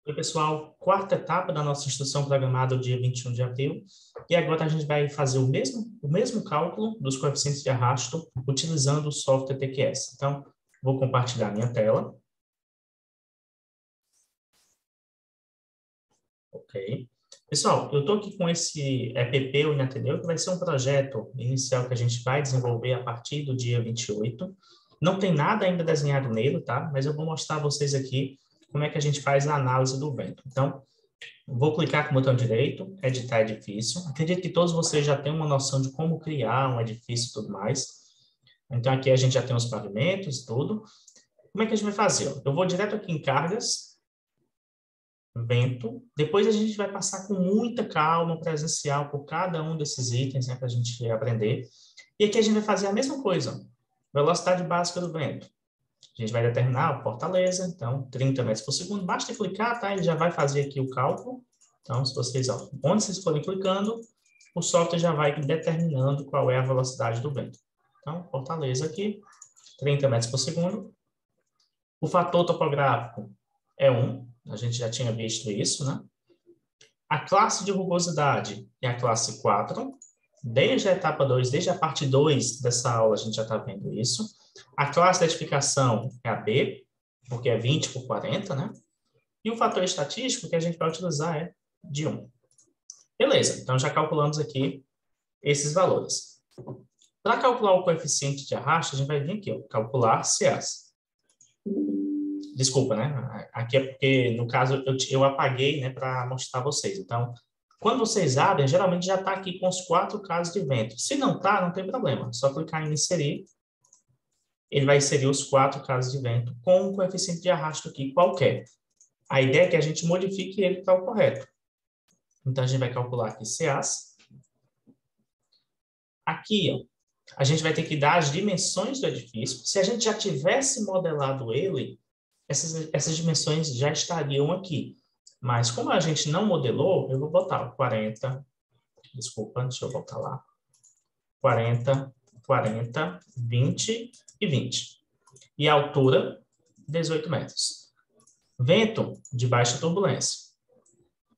Oi, pessoal, quarta etapa da nossa instrução programada, dia 21 de abril. E agora a gente vai fazer o mesmo cálculo dos coeficientes de arrasto utilizando o software TQS. Então, vou compartilhar minha tela. Ok. Pessoal, eu estou aqui com esse EPP Uniatendeu, que vai ser um projeto inicial que a gente vai desenvolver a partir do dia 28. Não tem nada ainda desenhado nele, tá? Mas eu vou mostrar a vocês aqui como é que a gente faz a análise do vento. Então, vou clicar com o botão direito, editar edifício. Acredito que todos vocês já têm uma noção de como criar um edifício e tudo mais. Então, aqui a gente já tem os pavimentos e tudo. Como é que a gente vai fazer? Eu vou direto aqui em cargas, vento. Depois a gente vai passar com muita calma, presencial, por cada um desses itens, né, para a gente aprender. E aqui a gente vai fazer a mesma coisa. Velocidade básica do vento. A gente vai determinar a fortaleza, então 30 metros por segundo. Basta clicar, tá? Ele já vai fazer aqui o cálculo. Então, se vocês, onde vocês forem clicando, o software já vai determinando qual é a velocidade do vento. Então, fortaleza aqui, 30 metros por segundo. O fator topográfico é 1, a gente já tinha visto isso, né? A classe de rugosidade é a classe 4. Desde a etapa 2, desde a parte 2 dessa aula, a gente já está vendo isso. A classe de edificação é a B, porque é 20 por 40, né? E o fator estatístico que a gente vai utilizar é de 1. Beleza, então já calculamos aqui esses valores. Para calcular o coeficiente de arrasto, a gente vai vir aqui, ó, calcular CAs. Desculpa, né? Aqui é porque, no caso, eu apaguei, né, para mostrar a vocês. Então, quando vocês abrem, geralmente já está aqui com os 4 casos de vento. Se não está, não tem problema. É só clicar em inserir. Ele vai inserir os 4 casos de vento com um coeficiente de arrasto aqui qualquer. A ideia é que a gente modifique ele para o correto. Então, a gente vai calcular aqui CAs. Aqui, ó, a gente vai ter que dar as dimensões do edifício. Se a gente já tivesse modelado ele, essas dimensões já estariam aqui. Mas como a gente não modelou, eu vou botar 40, desculpa, deixa eu voltar lá. 40, 40, 20 e 20. E a altura, 18 metros. Vento de baixa turbulência.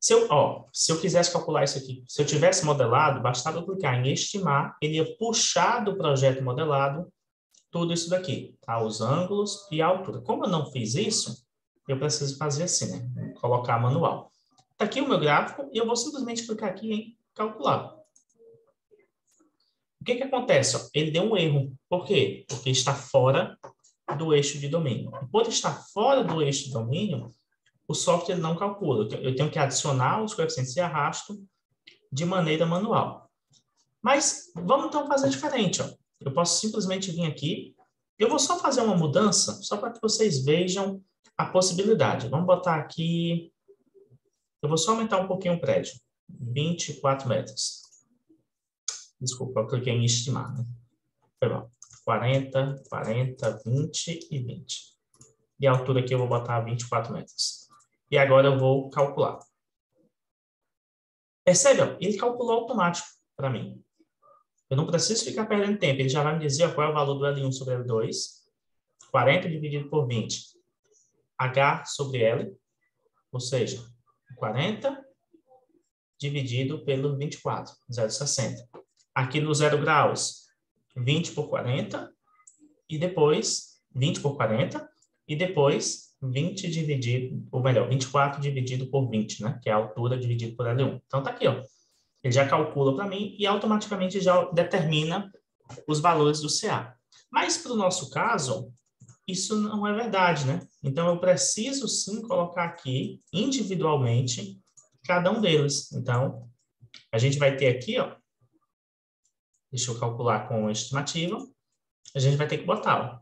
Se eu quisesse calcular isso aqui, se eu tivesse modelado, bastava eu clicar em estimar, ele ia puxar do projeto modelado tudo isso daqui, tá? Os ângulos e a altura. Como eu não fiz isso, eu preciso fazer assim, né? Colocar manual. Está aqui o meu gráfico e eu vou simplesmente clicar aqui em calcular. O que que acontece? Ó, ele deu um erro. Por quê? Porque está fora do eixo de domínio. E por estar fora do eixo de domínio, o software não calcula. Eu tenho que adicionar os coeficientes de arrasto de maneira manual. Mas vamos então fazer diferente. Ó. Eu posso simplesmente vir aqui. Eu vou só fazer uma mudança, só para que vocês vejam a possibilidade. Vamos botar aqui... Eu vou só aumentar um pouquinho o prédio. 24 metros. Desculpa, eu cliquei em estimar. Né? Foi bom. 40, 40, 20 e 20. E a altura aqui eu vou botar 24 metros. E agora eu vou calcular. Percebe? Ó, ele calculou automático para mim. Eu não preciso ficar perdendo tempo. Ele já vai me dizer ó, qual é o valor do L1 sobre L2. 40 dividido por 20. H sobre L. Ou seja, 40 dividido pelo 24. 0,60. Aqui no 0 graus, 20 por 40. E depois, 20 por 40. E depois, 20 dividido, ou melhor, 24 dividido por 20, né? Que é a altura dividido por L1. Então, tá aqui, ó. Ele já calcula para mim e automaticamente já determina os valores do CA. Mas, para o nosso caso, isso não é verdade, né? Então, eu preciso, sim, colocar aqui, individualmente, cada um deles. Então, a gente vai ter aqui, ó, deixa eu calcular com a estimativa, a gente vai ter que botar, ó,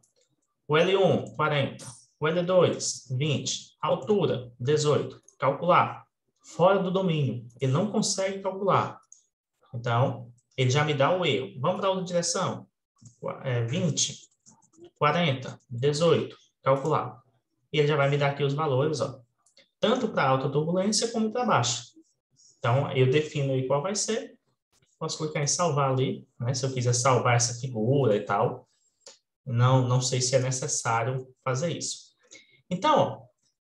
o L1, 40, o L2, 20, a altura, 18, calcular, fora do domínio, ele não consegue calcular. Então, ele já me dá o erro. Vamos para a outra direção, 20, 40, 18, calcular. E ele já vai me dar aqui os valores, ó, tanto para alta turbulência como para baixa. Então, eu defino aí qual vai ser. Posso clicar em salvar ali, né? Se eu quiser salvar essa figura e tal. Não sei se é necessário fazer isso. Então, ó,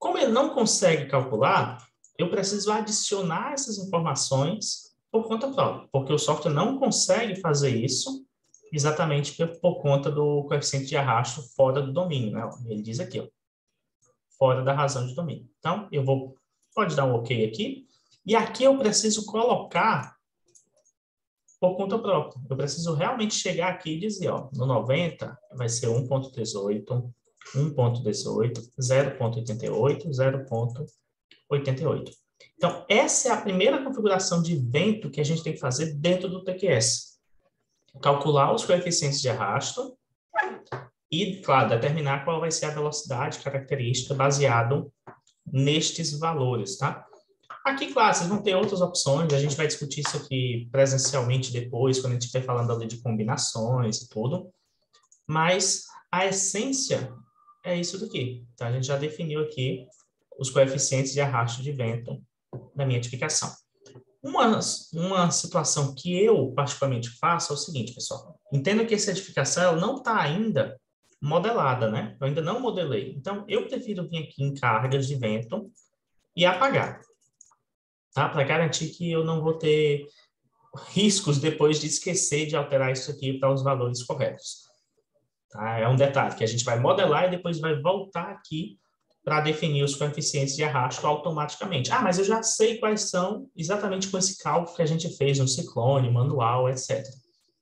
Como ele não consegue calcular, eu preciso adicionar essas informações por conta própria, porque o software não consegue fazer isso exatamente por conta do coeficiente de arrasto fora do domínio, né? Ele diz aqui, ó, fora da razão de domínio. Então, pode dar um OK aqui, e aqui eu preciso colocar por conta própria. Eu preciso realmente chegar aqui e dizer, ó, no 90 vai ser 1.18, 1.18, 0.88, 0.88. Então, essa é a primeira configuração de vento que a gente tem que fazer dentro do TQS. Calcular os coeficientes de arrasto e, claro, determinar qual vai ser a velocidade característica baseado nestes valores, tá? Aqui, claro, vocês vão ter outras opções, a gente vai discutir isso aqui presencialmente depois, quando a gente estiver falando ali de combinações e tudo, mas a essência é isso daqui, tá? A gente já definiu aqui os coeficientes de arrasto de vento da minha edificação. Uma situação que eu particularmente faço é o seguinte, pessoal, entenda que essa edificação ela não está ainda modelada, né? Eu ainda não modelei, então eu prefiro vir aqui em cargas de vento e apagar. Tá? Para garantir que eu não vou ter riscos depois de esquecer de alterar isso aqui para os valores corretos. Tá? É um detalhe que a gente vai modelar e depois vai voltar aqui para definir os coeficientes de arrasto automaticamente. Ah, mas eu já sei quais são exatamente com esse cálculo que a gente fez no Ciclone, manual, etc.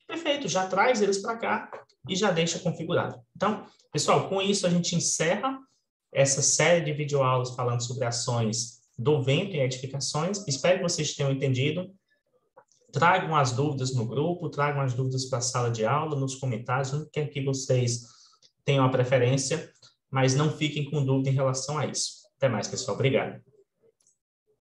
Perfeito, já traz eles para cá e já deixa configurado. Então, pessoal, com isso a gente encerra essa série de videoaulas falando sobre ações do vento em edificações. Espero que vocês tenham entendido. Tragam as dúvidas no grupo, tragam as dúvidas para a sala de aula, nos comentários, onde quer que vocês tenham a preferência, mas não fiquem com dúvida em relação a isso. Até mais, pessoal. Obrigado.